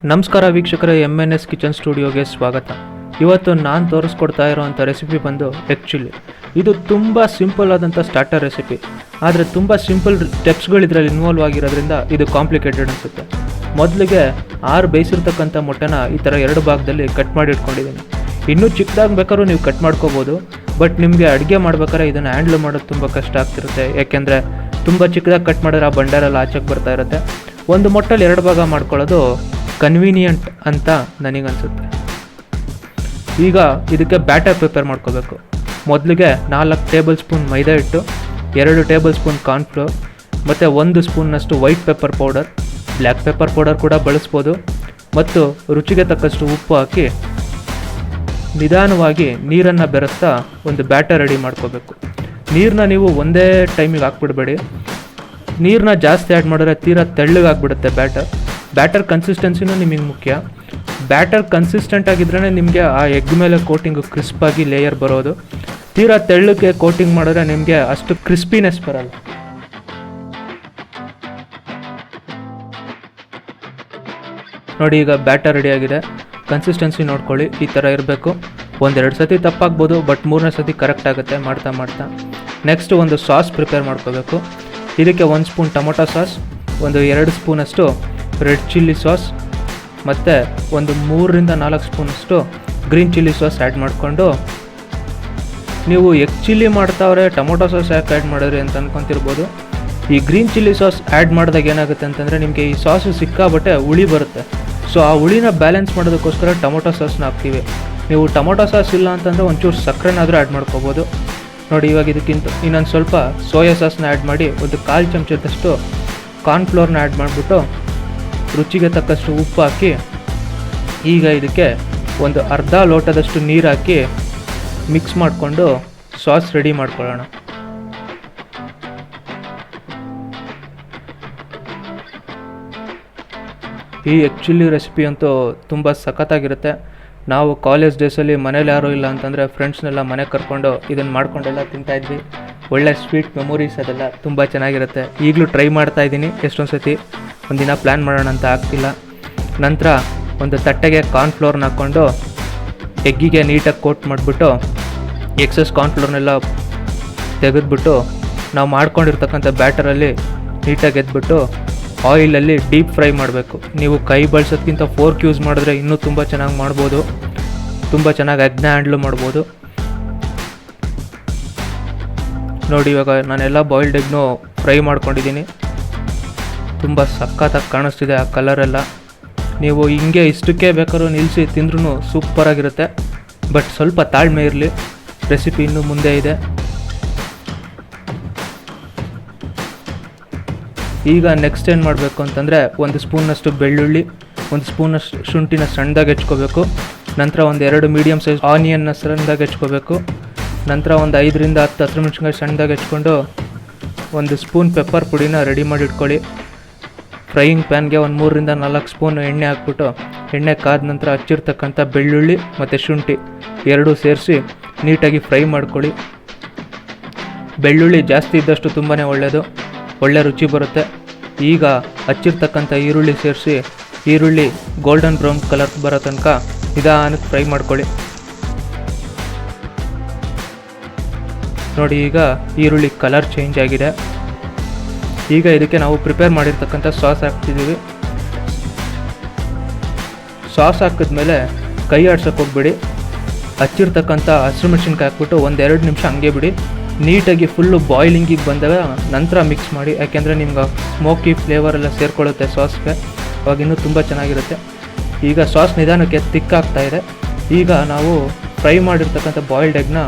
ನಮಸ್ಕಾರ ವೀಕ್ಷಕರೇ, MNS kitchen ಸ್ಟುಡಿಯೋಗೆ ಸ್ವಾಗತ. ಇವತ್ತು ನಾನು ತೋರಿಸ್ಕೊಡ್ತಾ ಇರೋವಂಥ ರೆಸಿಪಿ ಬಂದು ಎಗ್ ಚಿಲ್ಲಿ. ಇದು ತುಂಬ ಸಿಂಪಲ್ ಆದಂಥ ಸ್ಟಾರ್ಟರ್ ರೆಸಿಪಿ, ಆದರೆ ತುಂಬ ಸಿಂಪಲ್ ಸ್ಟೆಪ್ಸ್ಗಳು ಇದರಲ್ಲಿ ಇನ್ವಾಲ್ವ್ ಆಗಿರೋದ್ರಿಂದ ಇದು ಕಾಂಪ್ಲಿಕೇಟೆಡ್ ಅನಿಸುತ್ತೆ. ಮೊದಲಿಗೆ 6 ಬೇಯಿಸಿರ್ತಕ್ಕಂಥ ಮೊಟ್ಟೆನ ಈ ಥರ 2 ಭಾಗದಲ್ಲಿ ಕಟ್ ಮಾಡಿ ಇಟ್ಕೊಂಡಿದ್ದೀನಿ. ಇನ್ನೂ ಚಿಕ್ಕದಾಗಿ ಬೇಕಾದ್ರೂ ನೀವು ಕಟ್ ಮಾಡ್ಕೋಬೋದು, ಬಟ್ ನಿಮಗೆ ಅಡುಗೆ ಮಾಡ್ಬೇಕಾದ್ರೆ ಇದನ್ನು ಹ್ಯಾಂಡ್ಲ್ ಮಾಡೋದು ತುಂಬ ಕಷ್ಟ ಆಗ್ತಿರುತ್ತೆ. ಯಾಕೆಂದರೆ ತುಂಬ ಚಿಕ್ಕದಾಗಿ ಕಟ್ ಮಾಡಿದ್ರೆ ಆ ಬಂಡಾರೆಲ್ಲ ಆಚೆಗೆ ಬರ್ತಾ ಇರುತ್ತೆ. ಒಂದು ಮೊಟ್ಟೆಲಿ 2 ಭಾಗ ಮಾಡ್ಕೊಳ್ಳೋದು ಕನ್ವೀನಿಯಂಟ್ ಅಂತ ನನಗನ್ಸುತ್ತೆ. ಈಗ ಇದಕ್ಕೆ ಬ್ಯಾಟರ್ ಪ್ರಿಪೇರ್ ಮಾಡ್ಕೋಬೇಕು. ಮೊದಲಿಗೆ 4 ಟೇಬಲ್ ಸ್ಪೂನ್ ಮೈದಾ ಹಿಟ್ಟು, 2 ಟೇಬಲ್ ಸ್ಪೂನ್ ಕಾರ್ನ್ಫ್ಲೋರ್ ಮತ್ತು 1 ಸ್ಪೂನ್ನಷ್ಟು white pepper powder, black pepper powder ಕೂಡ ಬಳಸ್ಬೋದು, ಮತ್ತು ರುಚಿಗೆ ತಕ್ಕಷ್ಟು ಉಪ್ಪು ಹಾಕಿ ನಿಧಾನವಾಗಿ ನೀರನ್ನು ಬೆರೆಸ್ತಾ ಒಂದು ಬ್ಯಾಟರ್ ರೆಡಿ ಮಾಡ್ಕೋಬೇಕು. ನೀರನ್ನ ನೀವು ಒಂದೇ ಟೈಮಿಗೆ ಹಾಕ್ಬಿಡ್ಬೇಡಿ. ನೀರನ್ನ ಜಾಸ್ತಿ ಆ್ಯಡ್ ಮಾಡಿದ್ರೆ ತೀರಾ ತೆಳ್ಳಗಾಗ್ಬಿಡುತ್ತೆ ಬ್ಯಾಟರ್ ಕನ್ಸಿಸ್ಟೆನ್ಸಿನೂ ನಿಮಗೆ ಮುಖ್ಯ. ಬ್ಯಾಟರ್ ಕನ್ಸಿಸ್ಟೆಂಟ್ ಆಗಿದ್ರೇ ನಿಮಗೆ ಆ ಎಗ್ ಮೇಲೆ ಕೋಟಿಂಗು ಕ್ರಿಸ್ಪಾಗಿ ಲೇಯರ್ ಬರೋದು. ತೀರಾ ತೆಳ್ಳಗೆ ಕೋಟಿಂಗ್ ಮಾಡಿದ್ರೆ ನಿಮಗೆ ಅಷ್ಟು ಕ್ರಿಸ್ಪಿನೆಸ್ ಬರಲ್ಲ. ನೋಡಿ, ಈಗ ಬ್ಯಾಟರ್ ರೆಡಿಯಾಗಿದೆ. ಕನ್ಸಿಸ್ಟೆನ್ಸಿ ನೋಡ್ಕೊಳ್ಳಿ, ಈ ಥರ ಇರಬೇಕು. 1-2 ಸತಿ ತಪ್ಪಾಗ್ಬೋದು, ಬಟ್ 3ನೇ ಸತಿ ಕರೆಕ್ಟ್ ಆಗುತ್ತೆ ಮಾಡ್ತಾ. ನೆಕ್ಸ್ಟ್ ಒಂದು ಸಾಸ್ ಪ್ರಿಪೇರ್ ಮಾಡ್ಕೋಬೇಕು. ಇದಕ್ಕೆ 1 ಸ್ಪೂನ್ ಟೊಮೊಟೊ ಸಾಸ್, 2 ಸ್ಪೂನಷ್ಟು ರೆಡ್ ಚಿಲ್ಲಿ ಸಾಸ್ ಮತ್ತು 3-4 ಸ್ಪೂನಷ್ಟು ಗ್ರೀನ್ ಚಿಲ್ಲಿ ಸಾಸ್ ಆ್ಯಡ್ ಮಾಡಿಕೊಂಡು, ನೀವು ಎಗ್ ಚಿಲ್ಲಿ ಮಾಡ್ತಾವ್ರೆ ಟೊಮೊಟೊ ಸಾಸ್ ಯಾಕೆ ಆ್ಯಡ್ ಮಾಡಿದ್ರಿ ಅಂತ ಅನ್ಕೊತಿರ್ಬೋದು. ಈ ಗ್ರೀನ್ ಚಿಲ್ಲಿ ಸಾಸ್ ಆ್ಯಡ್ ಮಾಡಿದಾಗ ಏನಾಗುತ್ತೆ ಅಂತಂದರೆ ನಿಮಗೆ ಈ ಸಾಸು ಸಿಕ್ಕಾಬಟ್ಟೆ ಹುಳಿ ಬರುತ್ತೆ. ಸೊ ಆ ಹುಳಿನ ಬ್ಯಾಲೆನ್ಸ್ ಮಾಡೋದಕ್ಕೋಸ್ಕರ ಟೊಮೊಟೊ ಸಾಸ್ನ ಹಾಕ್ತೀವಿ. ನೀವು ಟೊಮೊಟೊ ಸಾಸ್ ಇಲ್ಲ ಅಂತಂದರೆ ಒಂಚೂರು ಸಕ್ಕರೆನಾದರೂ ಆ್ಯಡ್ ಮಾಡ್ಕೋಬೋದು. ನೋಡಿ, ಇವಾಗ ಇದಕ್ಕಿಂತ ಇನ್ನೊಂದು ಸ್ವಲ್ಪ ಸೋಯಾ ಸಾಸ್ನ ಆ್ಯಡ್ ಮಾಡಿ 1/4 ಚಮಚದಷ್ಟು ಕಾರ್ನ್ಫ್ಲೋರ್ನ ಆ್ಯಡ್ ಮಾಡಿಬಿಟ್ಟು ರುಚಿಗೆ ತಕ್ಕಷ್ಟು ಉಪ್ಪು ಹಾಕಿ, ಈಗ ಇದಕ್ಕೆ ಒಂದು ಅರ್ಧ ಲೋಟದಷ್ಟು ನೀರು ಹಾಕಿ ಮಿಕ್ಸ್ ಮಾಡಿಕೊಂಡು ಸಾಸ್ ರೆಡಿ ಮಾಡ್ಕೊಳ್ಳೋಣ. ಈ ಎಗ್ ಚಿಲ್ಲಿ ರೆಸಿಪಿ ಅಂತೂ ತುಂಬ ಸಖತ್ತಾಗಿರುತ್ತೆ. ನಾವು ಕಾಲೇಜ್ ಡೇಸಲ್ಲಿ ಮನೇಲಿ ಯಾರೂ ಇಲ್ಲ ಅಂತಂದರೆ ಫ್ರೆಂಡ್ಸ್ನೆಲ್ಲ ಮನೆಗೆ ಕರ್ಕೊಂಡು ಇದನ್ನು ಮಾಡ್ಕೊಂಡೆಲ್ಲ ತಿಂತಾಯಿದ್ವಿ. ಒಳ್ಳೆ ಸ್ವೀಟ್ ಮೆಮೊರೀಸ್ ಅದೆಲ್ಲ ತುಂಬ ಚೆನ್ನಾಗಿರುತ್ತೆ. ಈಗಲೂ ಟ್ರೈ ಮಾಡ್ತಾಯಿದ್ದೀನಿ ಎಷ್ಟೊಂದು ಸತಿ. ಒಂದಿನ ಪ್ಲ್ಯಾನ್ ಮಾಡೋಣ ಅಂತ ಆಗ್ತಿಲ್ಲ. ನಂತರ ಒಂದು ತಟ್ಟೆಗೆ ಕಾರ್ನ್ಫ್ಲೋರ್ನ ಹಾಕ್ಕೊಂಡು ಎಗ್ಗಿಗೆ ನೀಟಾಗಿ ಕೋಟ್ ಮಾಡಿಬಿಟ್ಟು ಎಕ್ಸಸ್ ಕಾರ್ನ್ಫ್ಲೋರ್ನೆಲ್ಲ ತೆಗೆದ್ಬಿಟ್ಟು ನಾವು ಮಾಡ್ಕೊಂಡಿರ್ತಕ್ಕಂಥ ಬ್ಯಾಟರಲ್ಲಿ ನೀಟಾಗಿ ಎದ್ಬಿಟ್ಟು ಆಯಿಲಲ್ಲಿ ಡೀಪ್ ಫ್ರೈ ಮಾಡಬೇಕು. ನೀವು ಕೈ ಬಳಸೋದ್ಕಿಂತ ಫೋರ್ಕ್ ಯೂಸ್ ಮಾಡಿದ್ರೆ ಇನ್ನೂ ತುಂಬ ಚೆನ್ನಾಗಿ ಮಾಡ್ಬೋದು. ತುಂಬ ಚೆನ್ನಾಗಿ ಎಗ್ನ ಹ್ಯಾಂಡ್ಲು ಮಾಡ್ಬೋದು. ನೋಡಿ, ಇವಾಗ ನಾನೆಲ್ಲ ಬಾಯ್ಲ್ಡ್ ಎಗ್ನೂ ಫ್ರೈ ಮಾಡ್ಕೊಂಡಿದ್ದೀನಿ. ತುಂಬ ಸಖತ್ತಾಗಿ ಕಾಣಿಸ್ತಿದೆ ಆ ಕಲರೆಲ್ಲ. ನೀವು ಹಿಂಗೆ ಇಷ್ಟಕ್ಕೆ ಬೇಕಾದ್ರೂ ನಿಲ್ಲಿಸಿ ತಿಂದ್ರೂ ಸೂಪರಾಗಿರುತ್ತೆ. ಬಟ್ ಸ್ವಲ್ಪ ತಾಳ್ಮೆ ಇರಲಿ, ರೆಸಿಪಿ ಇನ್ನೂ ಮುಂದೆ ಇದೆ. ಈಗ ನೆಕ್ಸ್ಟ್ ಏನು ಮಾಡಬೇಕು ಅಂತಂದರೆ 1 ಸ್ಪೂನಷ್ಟು ಬೆಳ್ಳುಳ್ಳಿ, 1 ಸ್ಪೂನಷ್ಟು ಶುಂಠಿನ ಸಣ್ಣದಾಗಿ ಹೆಚ್ಕೋಬೇಕು. ನಂತರ 2 ಮೀಡಿಯಮ್ ಸೈಜ್ ಆನಿಯನ್ನ ಸಣ್ಣದಾಗಿ ಹೆಚ್ಕೋಬೇಕು. ನಂತರ 5-10 ಹಸಿಮೆಣಸಿನಕಾಯಿ ಸಣ್ಣದಾಗಿ ಹೆಚ್ಕೊಂಡು 1 ಸ್ಪೂನ್ ಪೆಪ್ಪರ್ ಪುಡಿನ ರೆಡಿ ಮಾಡಿ ಇಟ್ಕೊಳ್ಳಿ. ಫ್ರೈಯಿಂಗ್ ಪ್ಯಾನ್ಗೆ 3-4 ಸ್ಪೂನ್ ಎಣ್ಣೆ ಹಾಕ್ಬಿಟ್ಟು, ಎಣ್ಣೆ ಕಾದ ನಂತರ ಹಚ್ಚಿರ್ತಕ್ಕಂಥ ಬೆಳ್ಳುಳ್ಳಿ ಮತ್ತು ಶುಂಠಿ 2 ಸೇರಿಸಿ ನೀಟಾಗಿ ಫ್ರೈ ಮಾಡ್ಕೊಳ್ಳಿ. ಬೆಳ್ಳುಳ್ಳಿ ಜಾಸ್ತಿ ಇದ್ದಷ್ಟು ತುಂಬಾ ಒಳ್ಳೆ ರುಚಿ ಬರುತ್ತೆ. ಈಗ ಹಚ್ಚಿರ್ತಕ್ಕಂಥ ಈರುಳ್ಳಿ ಸೇರಿಸಿ ಈರುಳ್ಳಿ ಗೋಲ್ಡನ್ ಬ್ರೌನ್ ಕಲರ್ ಬರೋ ತನಕ ನಿಧಾನಕ್ಕೆ ಫ್ರೈ ಮಾಡ್ಕೊಳ್ಳಿ. ನೋಡಿ, ಈಗ ಈರುಳ್ಳಿ ಕಲರ್ ಚೇಂಜ್ ಆಗಿದೆ. ಈಗ ಇದಕ್ಕೆ ನಾವು ಪ್ರಿಪೇರ್ ಮಾಡಿರ್ತಕ್ಕಂಥ ಸಾಸ್ ಹಾಕ್ತಿದ್ದೀವಿ. ಸಾಸ್ ಹಾಕಿದ್ಮೇಲೆ ಕೈ ಆಡ್ಸೋಕೆ ಹೋಗ್ಬಿಡಿ. ಹಚ್ಚಿರ್ತಕ್ಕಂಥ ಹಸಿಮೆಣಸಿನ್ಕಾಯಿ ಹಾಕ್ಬಿಟ್ಟು 1-2 ನಿಮಿಷ ಹಂಗೆ ಬಿಡಿ. ನೀಟಾಗಿ ಫುಲ್ಲು ಬಾಯ್ಲಿಂಗಿಗೆ ಬಂದಾಗ ನಂತರ ಮಿಕ್ಸ್ ಮಾಡಿ. ಯಾಕೆಂದರೆ ನಿಮ್ಗೆ ಸ್ಮೋಕಿ ಫ್ಲೇವರೆಲ್ಲ ಸೇರಿಕೊಳ್ಳುತ್ತೆ ಸಾಸ್ಗೆ, ಅವಾಗ ಇನ್ನೂ ತುಂಬ ಚೆನ್ನಾಗಿರುತ್ತೆ. ಈಗ ಸಾಸ್ ನಿಧಾನಕ್ಕೆ ತಿಕ್ಕಾಗ್ತಾ ಇದೆ. ಈಗ ನಾವು ಫ್ರೈ ಮಾಡಿರ್ತಕ್ಕಂಥ ಬಾಯ್ಲ್ಡ್ ಎಗ್ನ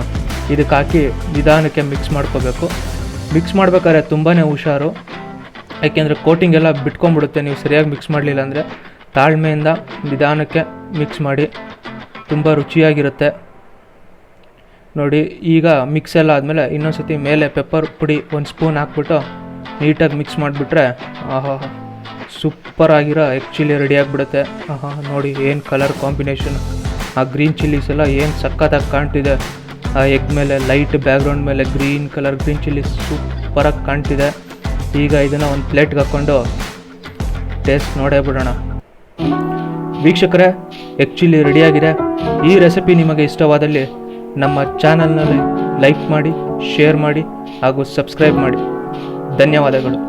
ಇದಕ್ಕೆ ಹಾಕಿ ನಿಧಾನಕ್ಕೆ ಮಿಕ್ಸ್ ಮಾಡ್ಕೋಬೇಕು. ಮಿಕ್ಸ್ ಮಾಡ್ಬೇಕಾದ್ರೆ ತುಂಬಾ ಹುಷಾರು, ಯಾಕೆಂದರೆ ಕೋಟಿಂಗ್ ಎಲ್ಲ ಬಿಟ್ಕೊಂಡ್ಬಿಡುತ್ತೆ ನೀವು ಸರಿಯಾಗಿ ಮಿಕ್ಸ್ ಮಾಡಲಿಲ್ಲ ಅಂದರೆ. ತಾಳ್ಮೆಯಿಂದ ನಿಧಾನಕ್ಕೆ ಮಿಕ್ಸ್ ಮಾಡಿ, ತುಂಬ ರುಚಿಯಾಗಿರುತ್ತೆ. ನೋಡಿ, ಈಗ ಮಿಕ್ಸ್ ಎಲ್ಲ ಆದಮೇಲೆ ಇನ್ನೊಂದು ಸತಿ ಮೇಲೆ ಪೆಪ್ಪರ್ ಪುಡಿ 1 ಸ್ಪೂನ್ ಹಾಕ್ಬಿಟ್ಟು ನೀಟಾಗಿ ಮಿಕ್ಸ್ ಮಾಡಿಬಿಟ್ರೆ ಸೂಪರಾಗಿರೋ ಎಗ್ ಚಿಲ್ಲಿ ರೆಡಿ ಆಗಿಬಿಡುತ್ತೆ. ನೋಡಿ, ಏನು ಕಲರ್ ಕಾಂಬಿನೇಷನ್, ಆ ಗ್ರೀನ್ ಚಿಲ್ಲೀಸ್ ಎಲ್ಲ ಏನು ಸಖತ್ತಾಗಿ ಕಾಣ್ತಿದೆ. ಆ ಎಗ್ ಮೇಲೆ ಲೈಟ್ ಬ್ಯಾಕ್ಗ್ರೌಂಡ್ ಮೇಲೆ ಗ್ರೀನ್ ಚಿಲ್ಲಿ ಸೂಪರಾಗಿ ಕಾಣ್ತಿದೆ. ಈಗ ಇದನ್ನು ಒಂದು ಪ್ಲೇಟ್ಗೆ ಹಾಕ್ಕೊಂಡು ಟೇಸ್ಟ್ ನೋಡೇ ಬಿಡೋಣ. ವೀಕ್ಷಕರೇ, ಆ್ಯಕ್ಚುಲಿ ರೆಡಿಯಾಗಿದೆ. ಈ ರೆಸಿಪಿ ನಿಮಗೆ ಇಷ್ಟವಾದಲ್ಲಿ ನಮ್ಮ ಚಾನಲ್ನಲ್ಲಿ ಲೈಕ್ ಮಾಡಿ, ಶೇರ್ ಮಾಡಿ ಹಾಗೂ ಸಬ್ಸ್ಕ್ರೈಬ್ ಮಾಡಿ. ಧನ್ಯವಾದಗಳು.